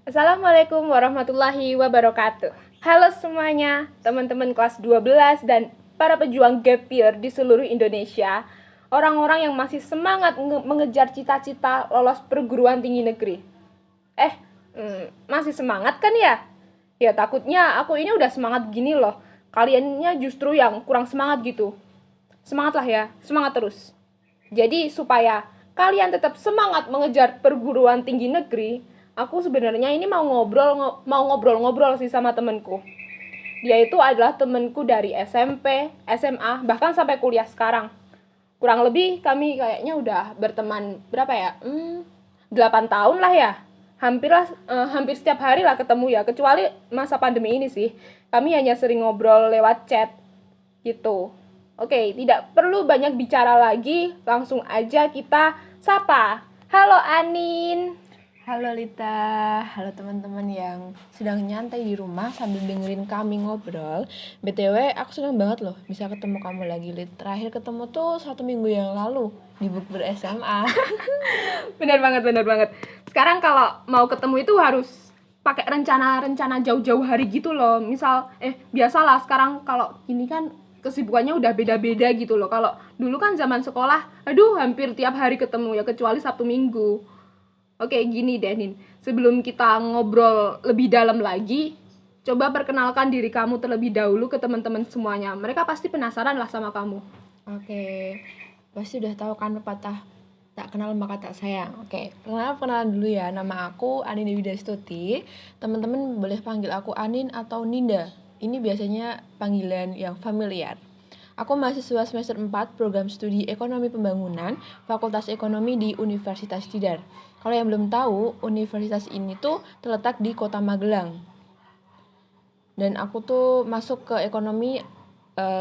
Assalamualaikum warahmatullahi wabarakatuh. Halo semuanya, teman-teman kelas 12 dan para pejuang gap year di seluruh Indonesia. Orang-orang yang masih semangat mengejar cita-cita lolos perguruan tinggi negeri. Masih semangat kan ya? Ya takutnya aku ini udah semangat gini loh. Kaliannya justru yang kurang semangat gitu. Semangatlah ya, semangat terus. Jadi supaya kalian tetap semangat mengejar perguruan tinggi negeri, aku sebenarnya ini mau ngobrol-ngobrol sih sama temenku. Dia itu adalah temenku dari SMP, SMA, bahkan sampai kuliah sekarang. Kurang lebih kami kayaknya udah berteman berapa ya? 8 tahun lah ya. Hampir setiap hari lah ketemu ya, kecuali masa pandemi ini sih. Kami hanya sering ngobrol lewat chat gitu. Oke, tidak perlu banyak bicara lagi, langsung aja kita sapa. Halo Anin. Halo Lita, halo teman-teman yang sedang nyantai di rumah sambil dengerin kami ngobrol. BTW, aku senang banget loh bisa ketemu kamu lagi, Lit. Terakhir ketemu tuh 1 minggu yang lalu di Bukber SMA. Benar banget. Sekarang kalau mau ketemu itu harus pakai rencana jauh-jauh hari gitu loh. Misal, biasalah sekarang kalau ini kan kesibukannya udah beda-beda gitu loh. Kalau dulu kan zaman sekolah, aduh hampir tiap hari ketemu ya, kecuali Sabtu Minggu. Oke, gini deh Nin. Sebelum kita ngobrol lebih dalam lagi, coba perkenalkan diri kamu terlebih dahulu ke teman-teman semuanya. Mereka pasti penasaran lah sama kamu. Oke, pasti udah tahu kan pepatah tak kenal maka tak sayang. Oke, perkenalan dulu ya. Nama aku Anin Dewi Dastuti. Teman-teman boleh panggil aku Anin atau Ninda. Ini biasanya panggilan yang familiar. Aku mahasiswa semester 4 program studi Ekonomi Pembangunan, Fakultas Ekonomi di Universitas Tidar. Kalau yang belum tahu, universitas ini tuh terletak di Kota Magelang. Dan aku tuh masuk ke ekonomi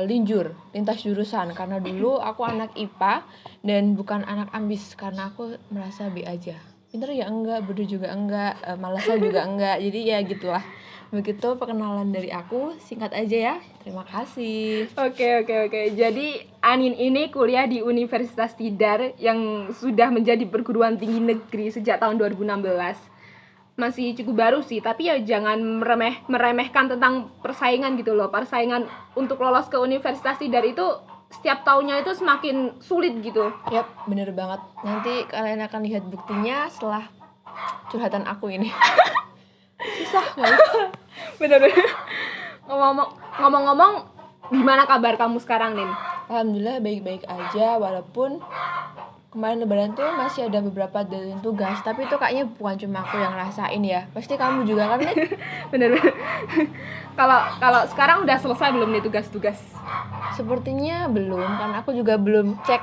linjur, lintas jurusan, karena dulu aku anak IPA dan bukan anak ambis, karena aku merasa B aja. Pinter ya enggak, bodoh juga enggak, malasnya juga enggak, jadi ya gitulah. Begitu perkenalan dari aku, singkat aja ya. Terima kasih. Oke. Jadi Anin ini kuliah di Universitas Tidar yang sudah menjadi perguruan tinggi negeri sejak tahun 2016. Masih cukup baru sih, tapi ya jangan meremehkan tentang persaingan gitu loh. Persaingan untuk lolos ke Universitas Tidar itu setiap tahunnya itu semakin sulit gitu. Yap, bener banget. Nanti kalian akan lihat buktinya setelah curhatan aku ini. Susah guys. Bener. Ngomong-ngomong, gimana kabar kamu sekarang, Nin? Alhamdulillah baik-baik aja, walaupun kemarin lebaran tuh masih ada beberapa deadline tugas, tapi itu kayaknya bukan cuma aku yang rasain ya. Pasti kamu juga kan, Nih? Bener. Kalau sekarang udah selesai belum nih tugas-tugas? Sepertinya belum, karena aku juga belum cek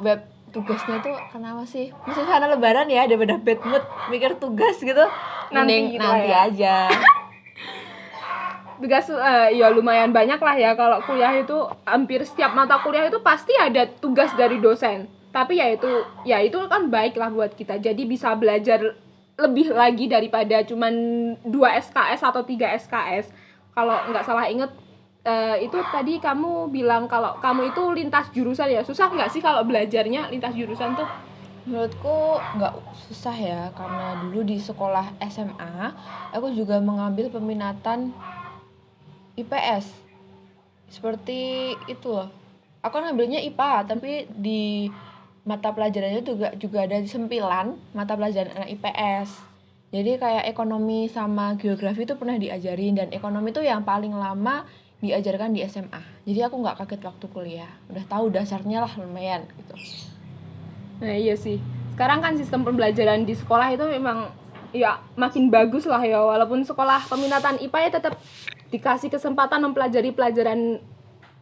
web tugasnya tuh karena masih sana lebaran ya, daripada bad mood mikir tugas gitu. Mending Gitu nanti ya. aja. Tugas ya lumayan banyak lah ya. Kalau kuliah itu hampir setiap mata kuliah itu pasti ada tugas dari dosen. Tapi ya itu kan baik lah buat kita. Jadi bisa belajar lebih lagi daripada cuman 2 SKS atau 3 SKS. Kalau nggak salah inget, itu tadi kamu bilang kalau kamu itu lintas jurusan ya. Susah nggak sih kalau belajarnya lintas jurusan tuh? Menurutku nggak susah ya, karena dulu di sekolah SMA aku juga mengambil peminatan IPS. Seperti itu loh. Aku kan ngambilnya IPA, tapi di mata pelajarannya juga ada sempilan mata pelajaran anak IPS. Jadi kayak ekonomi sama geografi itu pernah diajarin, dan ekonomi itu yang paling lama diajarkan di SMA. Jadi aku nggak kaget waktu kuliah. Udah tahu dasarnya lah lumayan gitu. Nah iya sih. Sekarang kan sistem pembelajaran di sekolah itu memang ya makin bagus lah ya. Walaupun sekolah peminatan IPA ya tetap dikasih kesempatan mempelajari pelajaran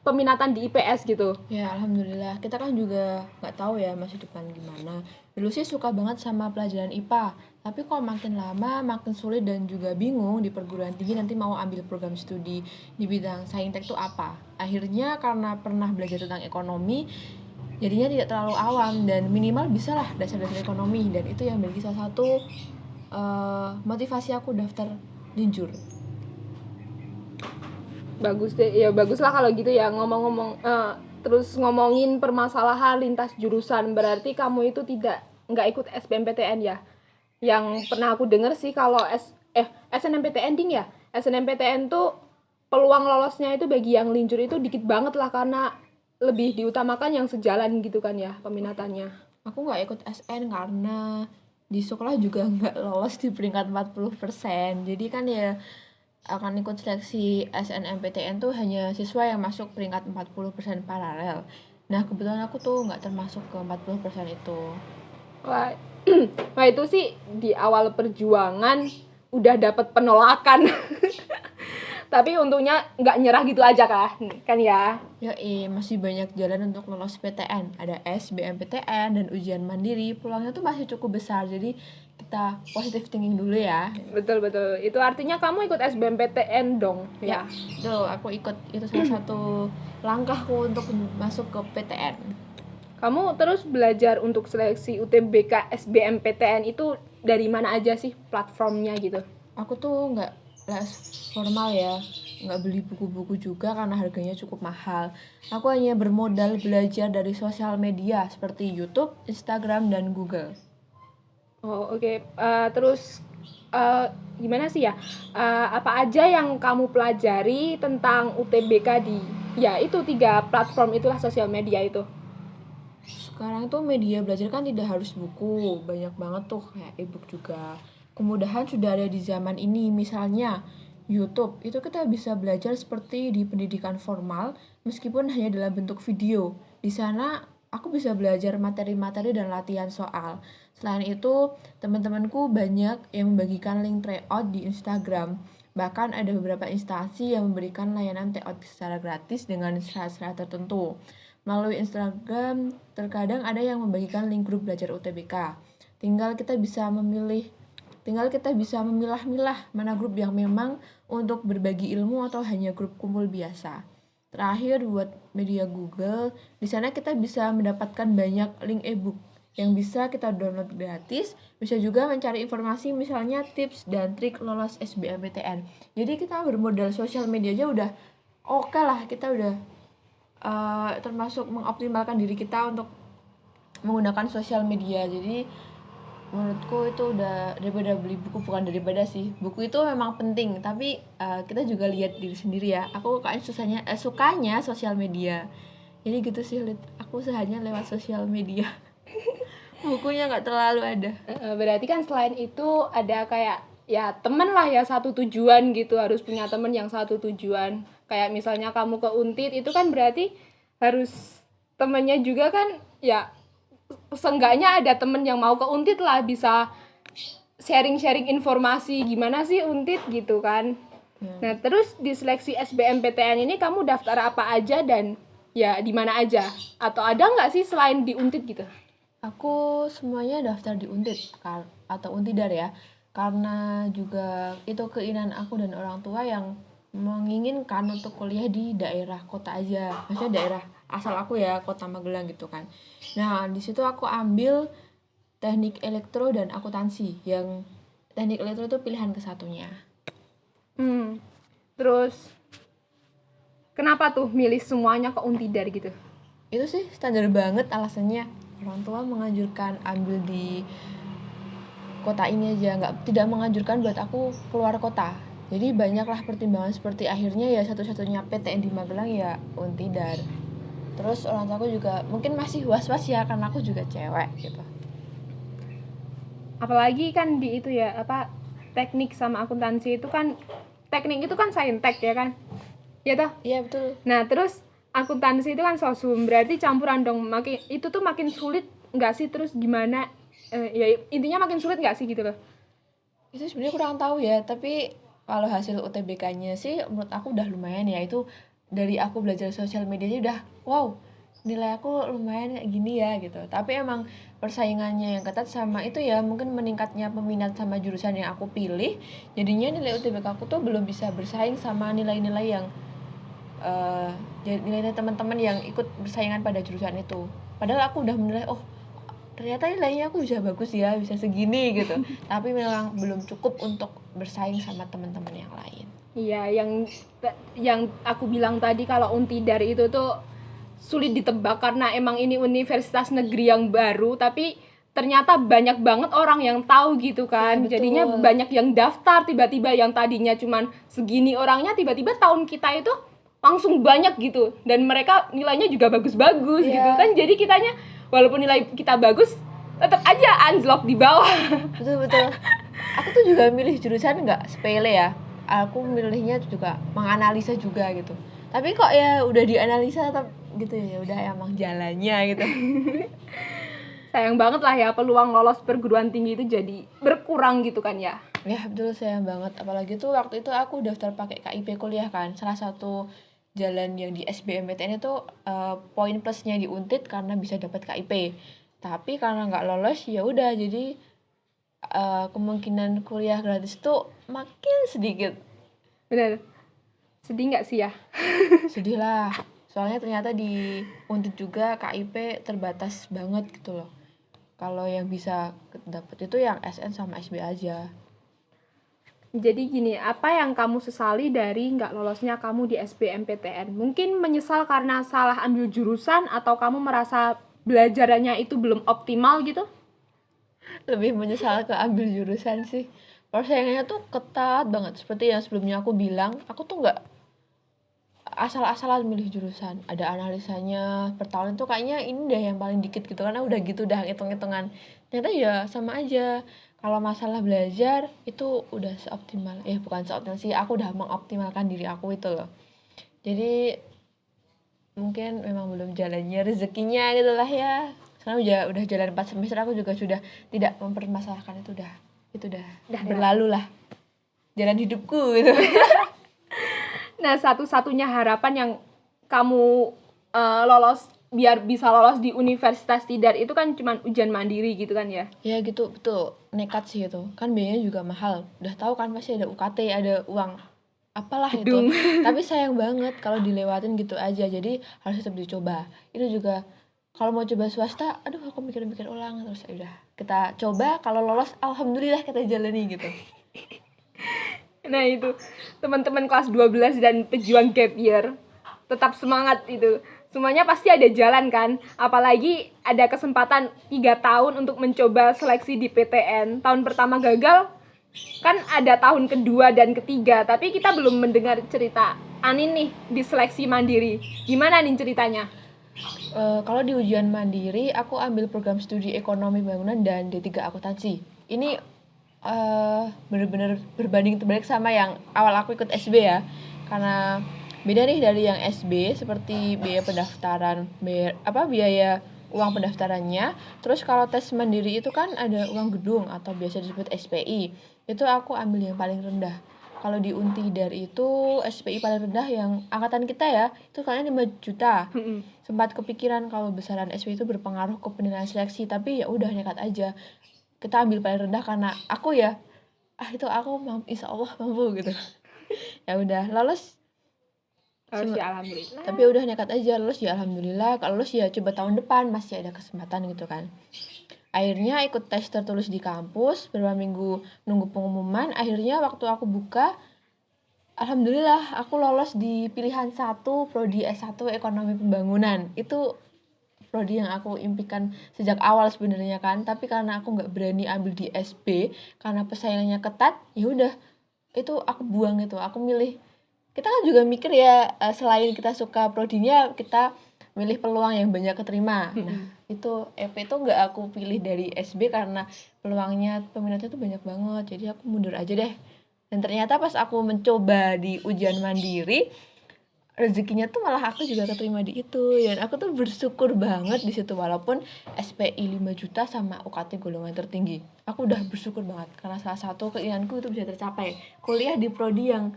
peminatan di IPS gitu. Ya alhamdulillah, kita kan juga nggak tahu ya masa depan gimana. Dulu sih suka banget sama pelajaran IPA, tapi kalau makin lama makin sulit dan juga bingung di perguruan tinggi nanti mau ambil program studi di bidang saintek itu apa. Akhirnya karena pernah belajar tentang ekonomi, jadinya tidak terlalu awam dan minimal bisa lah dasar-dasar ekonomi, dan itu yang menjadi salah satu motivasi aku daftar linjur. Bagus deh, ya bagus lah kalau gitu ya. Ngomong-ngomong, terus ngomongin permasalahan lintas jurusan, berarti kamu itu nggak ikut SBMPTN ya? Yang pernah aku denger sih kalau SNMPTN ding ya. SNMPTN tuh peluang lolosnya itu bagi yang linjur itu dikit banget lah, karena lebih diutamakan yang sejalan gitu kan ya peminatannya. Aku nggak ikut SN karena di sekolah juga nggak lolos di peringkat 40%. Jadi kan ya akan ikut seleksi SNMPTN tuh hanya siswa yang masuk peringkat 40% paralel. Nah, kebetulan aku tuh nggak termasuk ke 40% itu. Wah, wah itu sih di awal perjuangan udah dapat penolakan. Tapi untungnya nggak nyerah gitu aja kan ya. Masih banyak jalan untuk lolos PTN. Ada SBMPTN dan ujian mandiri. Peluangnya tuh masih cukup besar. Jadi kita positive thinking dulu ya. Betul betul. Itu artinya kamu ikut SBMPTN dong ya. Tuh, aku ikut. Itu salah satu langkahku untuk masuk ke PTN. Kamu terus belajar untuk seleksi UTBK SBMPTN itu dari mana aja sih platformnya gitu? Aku tuh nggak les formal ya, nggak beli buku-buku juga karena harganya cukup mahal. Aku hanya bermodal belajar dari sosial media seperti YouTube, Instagram, dan Google. Oh oke. Terus gimana sih ya? Apa aja yang kamu pelajari tentang UTBK di ya itu 3 platform itulah sosial media itu? Sekarang tuh media belajar kan tidak harus buku, banyak banget tuh kayak ebook juga. Kemudahan sudah ada di zaman ini, misalnya YouTube. Itu kita bisa belajar seperti di pendidikan formal meskipun hanya dalam bentuk video. Di sana aku bisa belajar materi-materi dan latihan soal. Selain itu, teman-temanku banyak yang membagikan link tryout di Instagram. Bahkan ada beberapa instansi yang memberikan layanan tryout secara gratis dengan syarat-syarat tertentu. Melalui Instagram, terkadang ada yang membagikan link grup belajar UTBK. Tinggal kita bisa memilah-milah mana grup yang memang untuk berbagi ilmu atau hanya grup kumpul biasa. Terakhir, buat media Google, di sana kita bisa mendapatkan banyak link ebook yang bisa kita download gratis. Bisa juga mencari informasi misalnya tips dan trik lolos SBMPTN. Jadi kita bermodal sosial media aja udah oke lah, kita udah termasuk mengoptimalkan diri kita untuk menggunakan sosial media. Jadi menurutku itu udah daripada beli buku, bukan daripada sih, buku itu memang penting, tapi kita juga lihat diri sendiri ya. Aku kayaknya sukanya sosial media, jadi gitu sih. Aku usahanya lewat sosial media. Bukunya nggak terlalu ada. Berarti kan selain itu ada kayak ya temen lah ya, satu tujuan gitu, harus punya temen yang satu tujuan. Kayak misalnya kamu ke Untit itu kan berarti harus temennya juga kan ya, seenggaknya ada temen yang mau ke Untit lah, bisa sharing-sharing informasi gimana sih Untit gitu kan. Nah terus di seleksi SBMPTN ini kamu daftar apa aja dan ya di mana aja, atau ada nggak sih selain di Untit gitu? Aku semuanya daftar di Untit atau Untidar ya, karena juga itu keinginan aku dan orang tua yang menginginkan untuk kuliah di daerah kota aja, maksudnya daerah asal aku ya, kota Magelang gitu kan. Nah di situ aku ambil teknik elektro dan akuntansi, yang teknik elektro itu pilihan kesatunya. Terus kenapa tuh milih semuanya ke Untidar gitu? Itu sih standar banget alasannya, orang tua menganjurkan ambil di kota ini aja, tidak menganjurkan buat aku keluar kota. Jadi banyaklah pertimbangan, seperti akhirnya ya satu-satunya PTN di Magelang ya Untidar. Terus orang tua aku juga mungkin masih was-was ya karena aku juga cewek gitu. Apalagi kan di itu ya, apa, teknik sama akuntansi itu kan, teknik itu kan saintek ya kan, ya toh? Iya betul. Nah terus akuntansi itu kan sosum, berarti campuran dong. Itu tuh makin sulit nggak sih? Terus gimana, ya intinya makin sulit nggak sih gitu loh? Itu sebenarnya kurang tahu ya, tapi kalau hasil UTBK-nya sih menurut aku udah lumayan ya. Itu dari aku belajar sosial medianya udah wow, nilai aku lumayan kayak gini ya gitu. Tapi emang persaingannya yang ketat, sama itu ya mungkin meningkatnya peminat sama jurusan yang aku pilih, jadinya nilai UTBK aku tuh belum bisa bersaing sama nilai-nilai yang nilai-nilai teman-teman yang ikut bersaingan pada jurusan itu. Padahal aku udah menilai, oh ternyata nilainya aku bisa bagus ya, bisa segini gitu. Tapi memang belum cukup untuk bersaing sama teman-teman yang lain. Iya, yang aku bilang tadi kalau Untidar itu tuh sulit ditebak karena emang ini universitas negeri yang baru, tapi ternyata banyak banget orang yang tahu gitu kan. Ya, betul. Jadinya banyak yang daftar tiba-tiba, yang tadinya cuman segini orangnya tiba-tiba tahun kita itu langsung banyak gitu, dan mereka nilainya juga bagus-bagus Iya. gitu kan. Jadi kitanya walaupun nilai kita bagus tetap aja anjlok di bawah. Betul. Aku tuh juga milih jurusan nggak sepele ya. Aku milihnya juga menganalisa juga gitu. Tapi kok ya udah dianalisa tetap gitu ya, udah emang jalannya gitu. Sayang banget lah ya, peluang lolos perguruan tinggi itu jadi berkurang gitu kan ya. Ya betul, sayang banget. Apalagi tuh waktu itu aku daftar pakai KIP kuliah kan. Salah satu jalan yang di SBMPTN itu poin plusnya di Untit karena bisa dapat KIP. Tapi karena nggak lolos ya udah, jadi kemungkinan kuliah gratis tuh makin sedikit. Bener, sedih nggak sih ya? Sedih lah, soalnya ternyata di Untit juga KIP terbatas banget gitu loh. Kalau yang bisa dapet itu yang SN sama SB aja. Jadi gini, apa yang kamu sesali dari nggak lolosnya kamu di SBMPTN? Mungkin menyesal karena salah ambil jurusan, atau kamu merasa belajarannya itu belum optimal gitu? Lebih menyesal ke ambil jurusan sih. Persaingannya tuh ketat banget. Seperti yang sebelumnya aku bilang, aku tuh nggak asal-asalan milih jurusan. Ada analisanya per tahun itu kayaknya ini deh yang paling dikit gitu, karena udah gitu udah hitung-hitungan. Ternyata ya sama aja. Kalau masalah belajar itu udah seoptimal, bukan seoptimal sih, aku udah mengoptimalkan diri aku itu loh. Jadi mungkin memang belum jalannya rezekinya gitu lah ya. Sekarang udah jalan 4 semester, aku juga sudah tidak mempermasalahkan itu, udah berlalu lah jalan hidupku gitu. Nah, satu-satunya harapan yang kamu lolos, biar bisa lolos di Universitas Tidar itu kan cuman ujian mandiri gitu kan ya? Ya gitu, betul. Nekat sih itu. Kan biayanya juga mahal. Udah tahu kan pasti ada UKT, ada uang apalah Gedung. itu. Tapi sayang banget kalau dilewatin gitu aja. Jadi harus tetap dicoba. Itu juga kalau mau coba swasta, aduh aku mikir-mikir ulang, terus ya udah kita coba, kalau lolos alhamdulillah kita jalani gitu. Nah itu, teman-teman kelas 12 dan pejuang gap year, tetap semangat itu. Semuanya pasti ada jalan kan. Apalagi ada kesempatan 3 tahun untuk mencoba seleksi di PTN. Tahun pertama gagal, kan ada tahun kedua dan ketiga. Tapi kita belum mendengar cerita Anin nih di seleksi mandiri. Gimana nih ceritanya? Kalau di ujian mandiri, aku ambil program studi ekonomi bangunan dan D3 akuntansi. Ini bener-bener berbanding terbalik sama yang awal aku ikut SB ya. Karena beda nih dari yang SB, seperti biaya pendaftaran, biaya uang pendaftarannya. Terus kalau tes mandiri itu kan ada uang gedung atau biasa disebut SPI. Itu aku ambil yang paling rendah. Kalau di Untidar itu SPI paling rendah yang angkatan kita ya, itu kayaknya 5 juta. Sempat kepikiran kalau besaran SPI itu berpengaruh ke penilaian seleksi, tapi ya udah nekat aja. Kita ambil paling rendah karena aku ya, itu aku insya Allah mampu gitu. Ya udah lolos. Harus ya alhamdulillah. Tapi udah nekat aja, lolos ya alhamdulillah. Kalau lolos ya coba tahun depan, masih ada kesempatan gitu kan. Akhirnya ikut tes tertulis di kampus, beberapa minggu nunggu pengumuman. Akhirnya waktu aku buka, alhamdulillah aku lolos di pilihan 1 prodi S1 ekonomi pembangunan. Itu prodi yang aku impikan sejak awal sebenarnya kan, tapi karena aku nggak berani ambil di SB karena persaingannya ketat, ya udah itu aku buang itu. Aku milih, kita kan juga mikir ya, selain kita suka prodinya, kita milih peluang yang banyak keterima. Nah itu EP itu nggak aku pilih dari SB karena peluangnya, peminatnya tuh banyak banget, jadi aku mundur aja deh. Dan ternyata pas aku mencoba di ujian mandiri, rezekinya tuh malah aku juga keterima di itu, dan aku tuh bersyukur banget di situ. Walaupun SPI 5 juta sama UKT golongan tertinggi, aku udah bersyukur banget karena salah satu keinginanku itu bisa tercapai, kuliah di prodi yang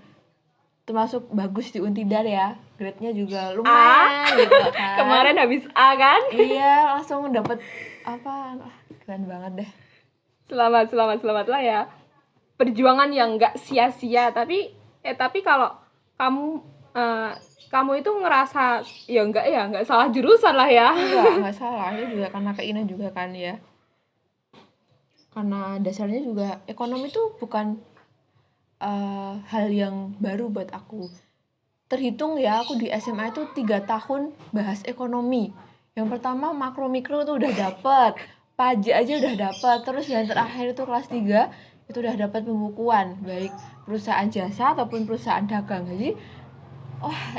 termasuk bagus di Untidar ya, grade-nya juga lumayan gitu kan. Kemarin habis A kan? Iya, langsung dapet keren banget deh. Selamat lah ya. Perjuangan yang nggak sia-sia. Tapi kalau kamu itu ngerasa nggak salah jurusan lah ya. Enggak salah, itu juga karena keinginan juga kan ya. Karena dasarnya juga ekonomi tuh bukan hal yang baru buat aku. Terhitung ya, aku di SMA itu 3 tahun bahas ekonomi. Yang pertama makro mikro tuh udah dapet, pajak aja udah dapat, terus yang terakhir itu kelas 3 itu udah dapat pembukuan baik perusahaan jasa ataupun perusahaan dagang. Jadi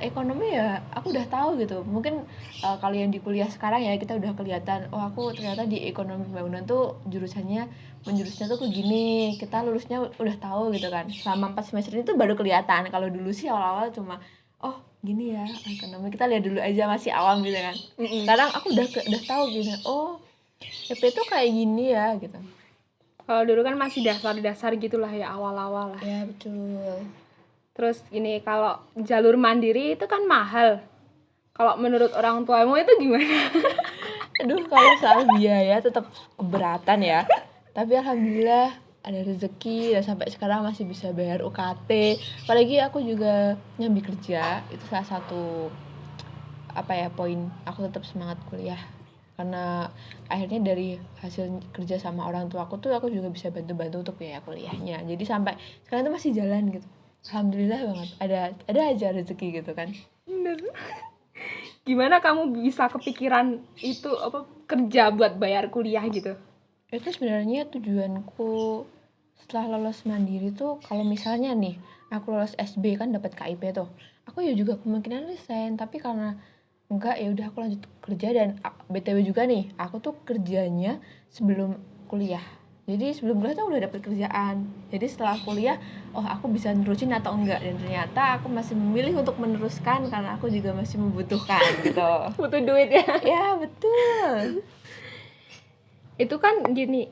ekonomi ya aku udah tahu gitu. Mungkin kalau yang di kuliah sekarang ya kita udah kelihatan, aku ternyata di ekonomi pembangunan tuh menjurusnya tuh ke gini, kita lulusnya udah tahu gitu kan. Selama 4 semester ini tuh baru kelihatan. Kalau dulu sih awal-awal cuma gini ya ekonomi, kita lihat dulu aja, masih awam gitu kan. Sekarang aku udah tahu gitu, EP tuh kayak gini ya gitu. Kalau dulu kan masih dasar-dasar gitulah ya, awal-awal lah. Ya betul. Terus gini, kalau jalur mandiri itu kan mahal. Kalau menurut orang tuamu itu gimana? Aduh, kalau soal biaya tetap keberatan ya. Tapi alhamdulillah ada rezeki dan sampai sekarang masih bisa bayar UKT. Apalagi aku juga nyambi kerja, itu salah satu poin aku tetap semangat kuliah. Karena akhirnya dari hasil kerja sama orang tua aku tuh aku juga bisa bantu-bantu untuk biaya kuliahnya. Jadi sampai sekarang tuh masih jalan gitu. Alhamdulillah banget. Ada aja rezeki gitu kan. Bener. Gimana kamu bisa kepikiran itu kerja buat bayar kuliah gitu? Itu sebenarnya tujuanku setelah lolos mandiri tuh, kalau misalnya nih aku lolos SB kan dapat KIP tuh, aku ya juga kemungkinan resign, tapi karena enggak ya udah aku lanjut kerja. Dan BTW juga nih aku tuh kerjanya sebelum kuliah, jadi sebelum kuliah tuh udah dapet kerjaan. Jadi setelah kuliah aku bisa nerusin atau enggak, dan ternyata aku masih memilih untuk meneruskan karena aku juga masih membutuhkan gitu. Butuh duit ya. Ya betul. Itu kan gini,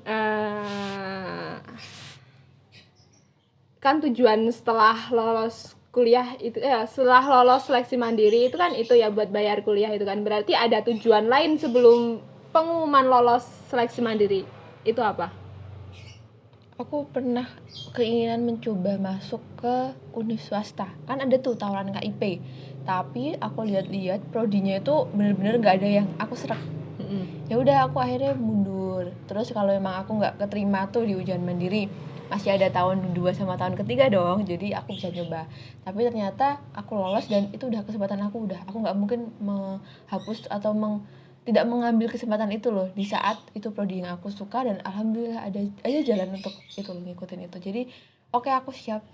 kan tujuan setelah lolos kuliah itu setelah lolos seleksi mandiri itu kan itu ya buat bayar kuliah itu kan. Berarti ada tujuan lain sebelum pengumuman lolos seleksi mandiri. Itu apa? Aku pernah keinginan mencoba masuk ke univ swasta. Kan ada tuh tawaran KIP. Tapi aku lihat-lihat prodinya itu bener-bener gak ada yang aku seret. Ya udah aku akhirnya mundur. Terus kalau emang aku nggak keterima tuh di ujian mandiri, masih ada tahun 2 sama tahun ketiga dong, jadi aku bisa coba. Tapi ternyata aku lolos dan itu udah kesempatan aku nggak mungkin menghapus atau tidak mengambil kesempatan itu loh di saat itu prodi yang aku suka. Dan alhamdulillah ada aja jalan untuk itu ngikutin itu. Jadi aku siap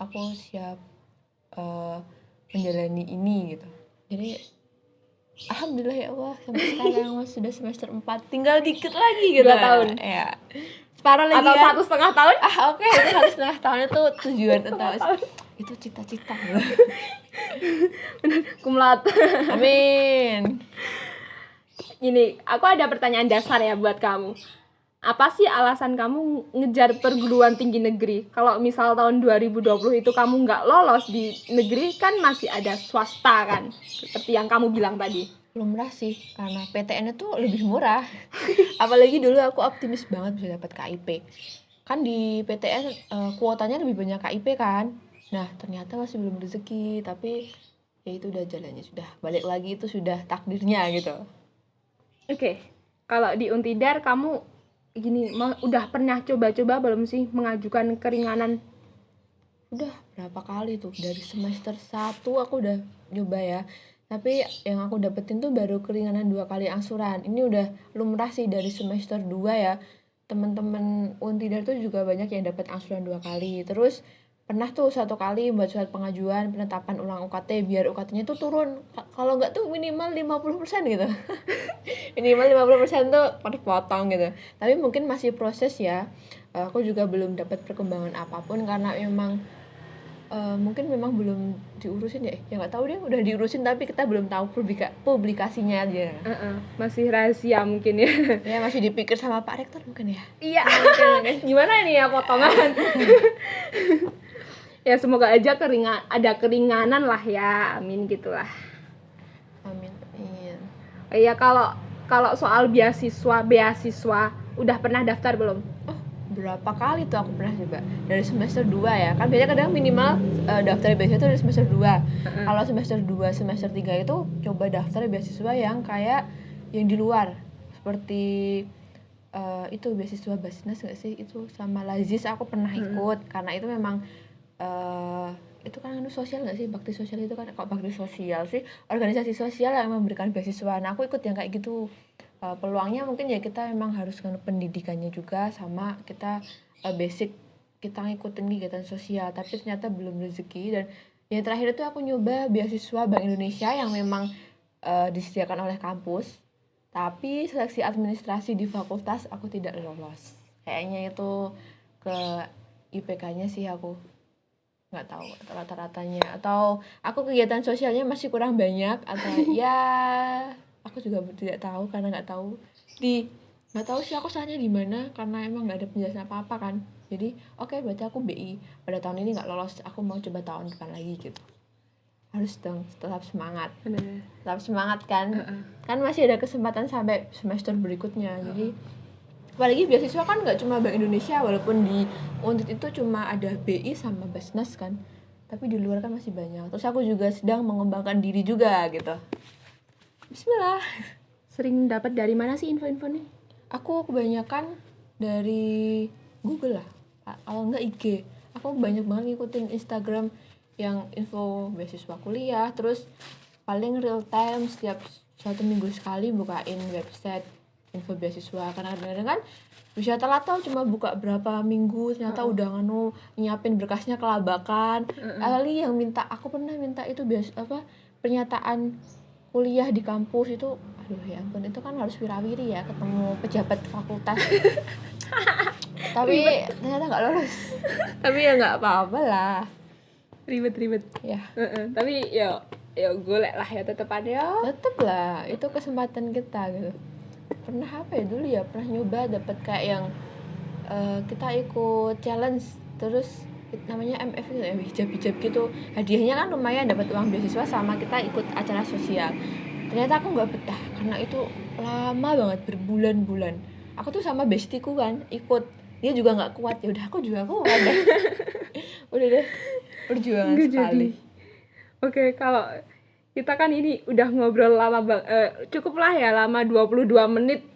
menjalani ini gitu. Jadi alhamdulillah ya Allah, sampai sekarang sudah semester 4, tinggal dikit lagi gitu. 2 tahun ya, separuh lagi atau ya. 1,5 tahun? Itu 1,5 tahun itu tujuan utama, itu cita-cita loh. Kumlat. Amin. Gini, aku ada pertanyaan dasar ya buat kamu. Apa sih alasan kamu ngejar perguruan tinggi negeri? Kalau misal tahun 2020 itu kamu nggak lolos di negeri, kan masih ada swasta kan? Seperti yang kamu bilang tadi. Lumrah sih, karena PTN itu lebih murah. Apalagi dulu aku optimis banget bisa dapat KIP. Kan di PTN kuotanya lebih banyak KIP kan. Nah, ternyata masih belum rezeki, tapi ya itu udah jalannya, sudah balik lagi, itu sudah takdirnya gitu. Oke. Kalau di Untidar kamu gini, udah pernah coba-coba belum sih mengajukan keringanan? Udah berapa kali tuh, dari semester 1 aku udah nyoba ya. Tapi yang aku dapetin tuh baru keringanan 2 kali angsuran. Ini udah lumrah sih dari semester 2 ya. Teman-teman Untidar tuh juga banyak yang dapat angsuran 2 kali. Terus pernah tuh 1 kali buat surat pengajuan penetapan ulang UKT biar UKT-nya tuh turun. Kalau nggak tuh minimal 50% gitu. Minimal 50% tuh potong gitu. Tapi mungkin masih proses ya. Aku juga belum dapat perkembangan apapun karena mungkin memang belum diurusin ya nggak tahu deh, udah diurusin tapi kita belum tahu publikasinya aja. Masih rahasia mungkin ya. Ya masih dipikir sama Pak Rektor mungkin ya. Iya. Gimana ini ya potongan. Ya semoga aja ada keringanan lah ya, amin gitulah. Amin. Iya, kalau soal beasiswa udah pernah daftar belum? Berapa kali tuh aku pernah coba dari semester 2 ya, kan biasanya kadang minimal daftar beasiswa itu dari semester 2. Kalau semester 2 semester 3 itu coba daftar beasiswa yang kayak yang di luar, seperti itu beasiswa Basnas nggak sih, itu sama Lazis aku pernah ikut. Karena itu memang itu kan sosial nggak sih, bakti sosial itu kan, kok bakti sosial sih, organisasi sosial yang memberikan beasiswa. Nah aku ikut yang kayak gitu. peluangnya mungkin ya kita emang harus dengan pendidikannya juga, sama kita basic kita ngikutin kegiatan sosial, tapi ternyata belum rezeki. Dan yang terakhir itu aku nyoba beasiswa Bank Indonesia yang memang disediakan oleh kampus, tapi seleksi administrasi di fakultas aku tidak lolos. Kayaknya itu ke IPK-nya sih, aku nggak tahu rata-ratanya, atau aku kegiatan sosialnya masih kurang banyak, atau ya aku juga tidak tahu karena nggak tahu sih aku salahnya di mana, karena emang nggak ada penjelasan apa-apa kan. Jadi oke, berarti aku BI pada tahun ini nggak lolos, aku mau coba tahun depan lagi gitu. Harus dong tetap semangat. Bener. Tetap semangat kan. Kan masih ada kesempatan sampai semester berikutnya. Jadi apalagi beasiswa kan nggak cuma Bank Indonesia, walaupun di Undip itu cuma ada BI sama Basnas kan, tapi di luar kan masih banyak. Terus aku juga sedang mengembangkan diri juga gitu. Bismillah. Sering dapat dari mana sih info-infonya? Aku kebanyakan dari Google lah, kalau enggak IG. Aku banyak banget ngikutin Instagram yang info beasiswa kuliah. Terus paling real time setiap 1 minggu sekali bukain website info beasiswa, karena kadang-kadang kan bisa telat tau, cuma buka berapa minggu ternyata udah nyiapin berkasnya kelabakan. Kali yang aku pernah minta itu pernyataan kuliah di kampus itu, aduh ya ampun, itu kan harus wirawiri ya, ketemu pejabat fakultas. Tapi ternyata nggak lolos. Tapi ya nggak apa-apa lah, Ribet-ribet ya tapi ya golek lah ya, tetep ada. tetep lah, itu kesempatan kita gitu. Pernah apa ya dulu ya, pernah nyoba dapat kayak yang kita ikut challenge, terus namanya MF gitu ya, hijab gitu. Hadiahnya kan lumayan, dapat uang beasiswa sama kita ikut acara sosial. Ternyata aku nggak betah karena itu lama banget, berbulan-bulan. Aku tuh sama bestiku kan ikut, dia juga nggak kuat, ya udah aku juga kuat deh. Udah deh, perjuangan Nggak sekali. jadi. Oke, kalau kita kan ini udah ngobrol lama cukup lah ya, lama 22 menit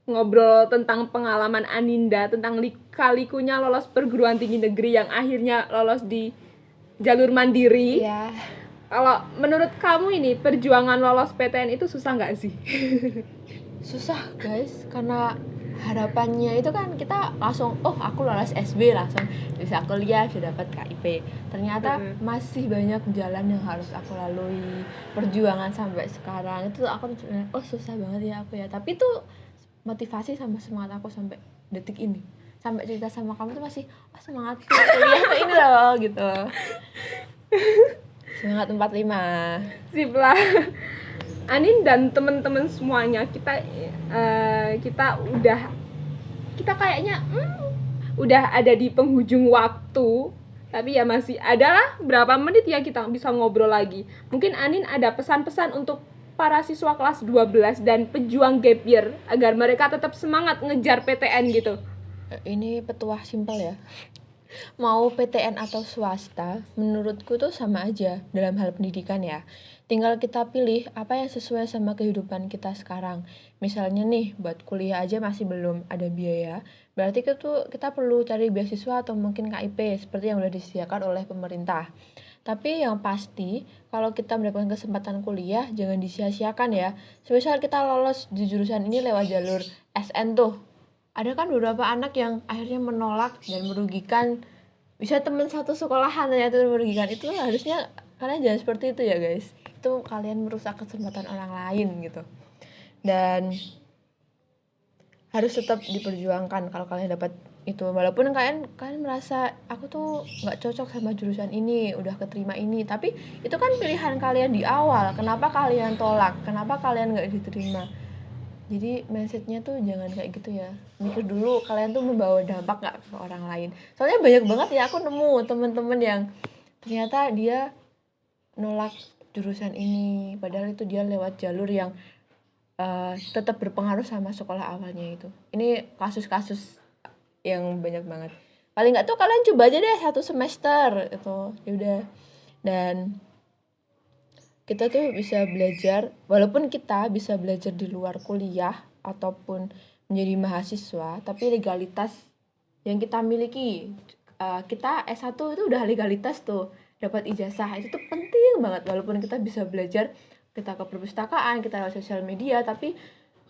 ngobrol tentang pengalaman Aninda, tentang lika-likunya lolos perguruan tinggi negeri yang akhirnya lolos di jalur mandiri. Iya. Kalau menurut kamu ini perjuangan lolos PTN itu susah nggak sih? Susah guys, karena harapannya itu kan kita langsung, oh aku lolos SB langsung bisa kuliah, bisa dapat KIP. Ternyata masih banyak jalan yang harus aku lalui, perjuangan sampai sekarang itu aku oh susah banget ya aku ya. Tapi itu motivasi sama semangat aku sampai detik ini, sampai cerita sama kamu tuh masih semangat kuliah tuh ini loh gitu. Semangat 45. Sip lah. Anin dan teman-teman semuanya, kita kayaknya udah ada di penghujung waktu, tapi ya masih ada lah berapa menit ya kita bisa ngobrol lagi. Mungkin Anin ada pesan-pesan untuk para siswa kelas 12 dan pejuang gap year agar mereka tetap semangat ngejar PTN gitu. Ini petuah simpel ya. Mau PTN atau swasta, menurutku tuh sama aja dalam hal pendidikan ya. Tinggal kita pilih apa yang sesuai sama kehidupan kita sekarang. Misalnya nih, buat kuliah aja masih belum ada biaya, berarti kita perlu cari beasiswa atau mungkin KIP seperti yang udah disediakan oleh pemerintah. Tapi yang pasti, kalau kita mendapatkan kesempatan kuliah, jangan disia-siakan ya. Semisal kita lolos di jurusan ini lewat jalur SN tuh, ada kan beberapa anak yang akhirnya menolak dan merugikan, bisa teman satu sekolahan ternyata merugikan. Itu harusnya kalian jangan seperti itu ya guys, itu kalian merusak kesempatan orang lain gitu. Dan harus tetap diperjuangkan kalau kalian dapat itu, walaupun kalian merasa aku tuh nggak cocok sama jurusan ini, udah keterima ini, tapi itu kan pilihan kalian di awal. Kenapa kalian tolak, kenapa kalian nggak diterima? Jadi mindsetnya tuh jangan kayak gitu ya, mikir dulu kalian tuh membawa dampak gak ke orang lain. Soalnya banyak banget ya aku nemu temen-temen yang ternyata dia nolak jurusan ini, padahal itu dia lewat jalur yang tetap berpengaruh sama sekolah awalnya itu. Ini kasus-kasus yang banyak banget. Paling gak tuh kalian coba aja deh 1 semester itu, yaudah. Dan kita tuh bisa belajar, walaupun kita bisa belajar di luar kuliah ataupun menjadi mahasiswa, tapi legalitas yang kita miliki, kita S1 itu udah legalitas tuh, dapat ijazah, itu tuh penting banget. Walaupun kita bisa belajar, kita ke perpustakaan, kita lewat sosial media, tapi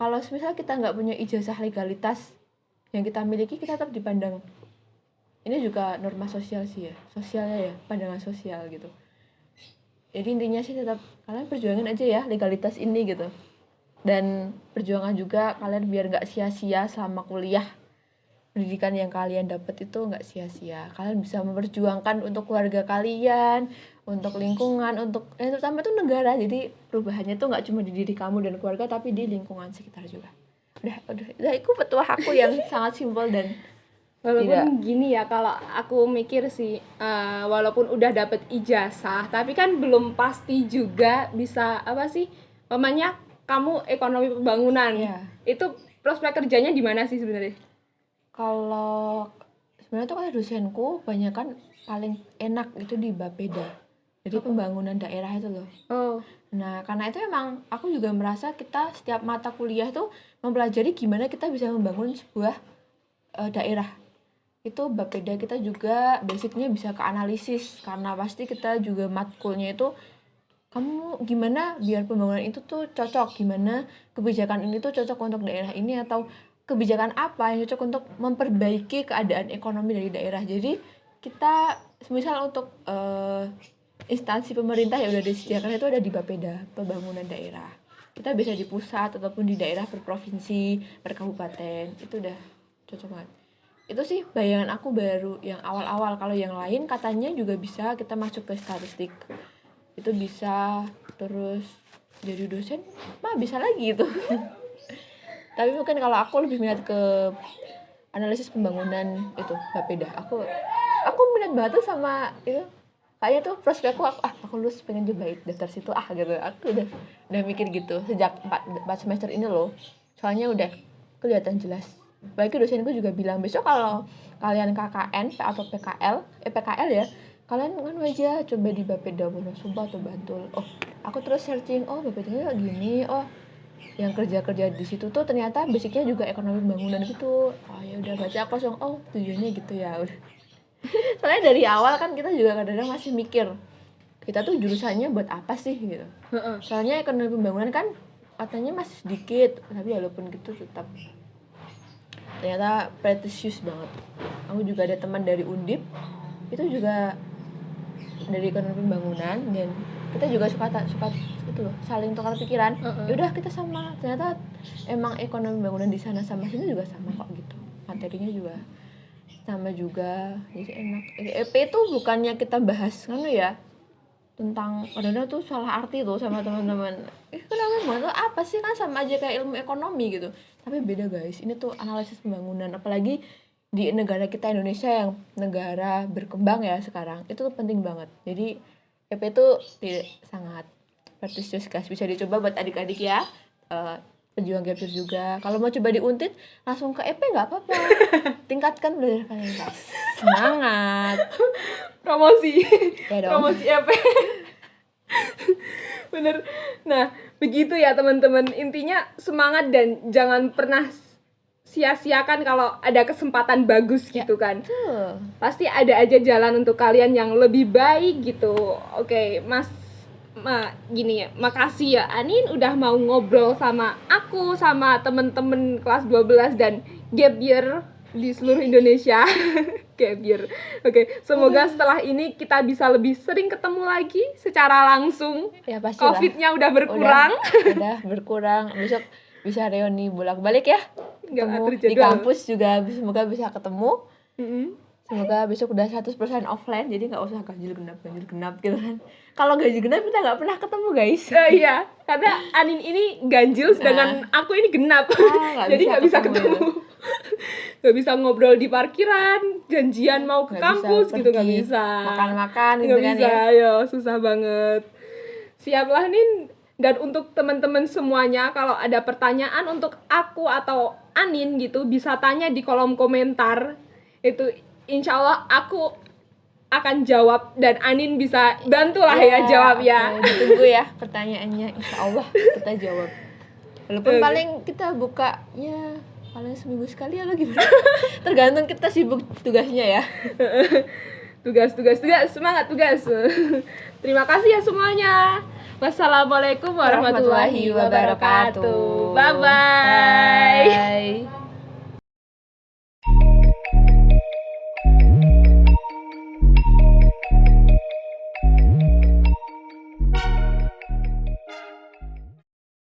kalau misalnya kita nggak punya ijazah legalitas yang kita miliki, kita tetap dipandang, ini juga norma sosial sih ya, sosialnya ya, pandangan sosial gitu. Jadi intinya sih tetap kalian perjuangin aja ya legalitas ini gitu, dan perjuangan juga kalian biar nggak sia-sia selama kuliah. Pendidikan yang kalian dapat itu nggak sia-sia, kalian bisa memperjuangkan untuk keluarga kalian, untuk lingkungan, untuk terutama itu negara. Jadi perubahannya tuh nggak cuma di diri kamu dan keluarga, tapi di lingkungan sekitar juga. Udah itu petuah aku yang sangat simpel dan Walaupun gini ya, kalau aku mikir sih, walaupun udah dapet ijazah, tapi kan belum pasti juga bisa apa sih, namanya kamu ekonomi pembangunan. Iya. Itu prospek kerjanya di mana sih sebenarnya? kalau sebenarnya tuh kayak dosenku banyak kan paling enak itu di Bapeda, jadi pembangunan daerah itu loh. Oh, Nah, karena itu emang aku juga merasa kita setiap mata kuliah tuh mempelajari gimana kita bisa membangun sebuah daerah. Itu Bapeda kita juga basicnya bisa ke analisis, karena pasti kita juga matkulnya itu kamu gimana biar pembangunan itu tuh cocok, gimana kebijakan ini tuh cocok untuk daerah ini, atau kebijakan apa yang cocok untuk memperbaiki keadaan ekonomi dari daerah. Jadi kita misal untuk instansi pemerintah yang udah disediakan itu ada di Bapeda, pembangunan daerah. Kita bisa di pusat ataupun di daerah per provinsi, per kabupaten, itu udah cocok banget. Itu sih bayangan aku baru yang awal-awal. Kalau yang lain katanya juga bisa kita masuk ke statistik, itu bisa, terus jadi dosen mah bisa lagi itu. Tapi mungkin kalau aku lebih minat ke analisis pembangunan itu Bapeda. Aku minat banget tuh sama itu. Kayaknya tuh prospekku aku lulus pengen coba daftar situ gitu. Aku udah mikir gitu sejak 4 semester ini loh. Soalnya udah kelihatan jelas. Bagi dosenku juga bilang besok kalau kalian KKN atau PKL ya, kalian kan aja coba di Bapeda Wonosobo atau Bantul. Oh, aku terus searching, oh Bapedanya gini, oh yang kerja di situ tuh ternyata basicnya juga ekonomi pembangunan gitu. Oh ya udah, baca aku langsung, oh tujuannya gitu ya udah. Soalnya dari awal kan kita juga kadang-kadang masih mikir kita tuh jurusannya buat apa sih gitu. Soalnya ekonomi pembangunan kan katanya masih sedikit, tapi walaupun gitu tetap ternyata prestisius banget. Aku juga ada teman dari Undip itu juga dari ekonomi pembangunan, dan kita juga suka itu loh, saling tukar pikiran. Ya udah kita sama, ternyata emang ekonomi pembangunan di sana sama sini juga sama kok gitu, materinya juga sama juga, jadi enak. EP itu bukannya kita bahas kan ya tentang kadang-kadang tuh salah arti tuh sama teman-teman. Kenapa itu apa sih, kan sama aja kayak ilmu ekonomi gitu, tapi beda guys. Ini tuh analisis pembangunan, apalagi di negara kita Indonesia yang negara berkembang ya sekarang, itu tuh penting banget. Jadi EP itu sangat prestisius guys, bisa dicoba buat adik-adik ya, pejuang gap year juga. Kalau mau coba di Untit langsung ke EP nggak apa-apa. Tingkatkan belajar kalian guys, semangat. promosi. Ya dong. Promosi EP. Bener. Nah, begitu ya teman-teman. Intinya semangat dan jangan pernah sia-siakan kalau ada kesempatan bagus gitu kan. Pasti ada aja jalan untuk kalian yang lebih baik gitu. Oke, gini ya, makasih ya Anin udah mau ngobrol sama aku, sama temen-temen kelas 12 dan gap year di seluruh Indonesia. Gap year. Oke, semoga setelah ini kita bisa lebih sering ketemu lagi secara langsung. Ya pastilah. Covid-nya udah berkurang. Udah berkurang. Besok bisa reuni bolak-balik ya. Ketemu di terjadwal. kampus juga semoga bisa ketemu. Semoga besok udah 100% offline, jadi nggak usah ganjil genap gitu kan. Kalau ganjil genap kita nggak pernah ketemu guys. Iya, karena Anin ini ganjil sedangkan aku ini genap. Jadi nggak bisa ketemu. Nggak bisa ngobrol di parkiran, janjian mau ke kampus gitu nggak bisa. Makan-makan gitu Nggak kan bisa, ya. susah banget. Siaplah Nin. Dan untuk teman-teman semuanya, kalau ada pertanyaan untuk aku atau Anin gitu, bisa tanya di kolom komentar. Itu insya Allah aku akan jawab dan Anin bisa bantulah ya jawab ya. Ditunggu ya pertanyaannya, insya Allah kita jawab. Walaupun paling kita buka ya paling seminggu sekali atau gimana. Tergantung kita sibuk tugasnya ya. Tugas, semangat tugas. Terima kasih ya semuanya. Wassalamualaikum warahmatullahi wabarakatuh. Bye-bye. Bye.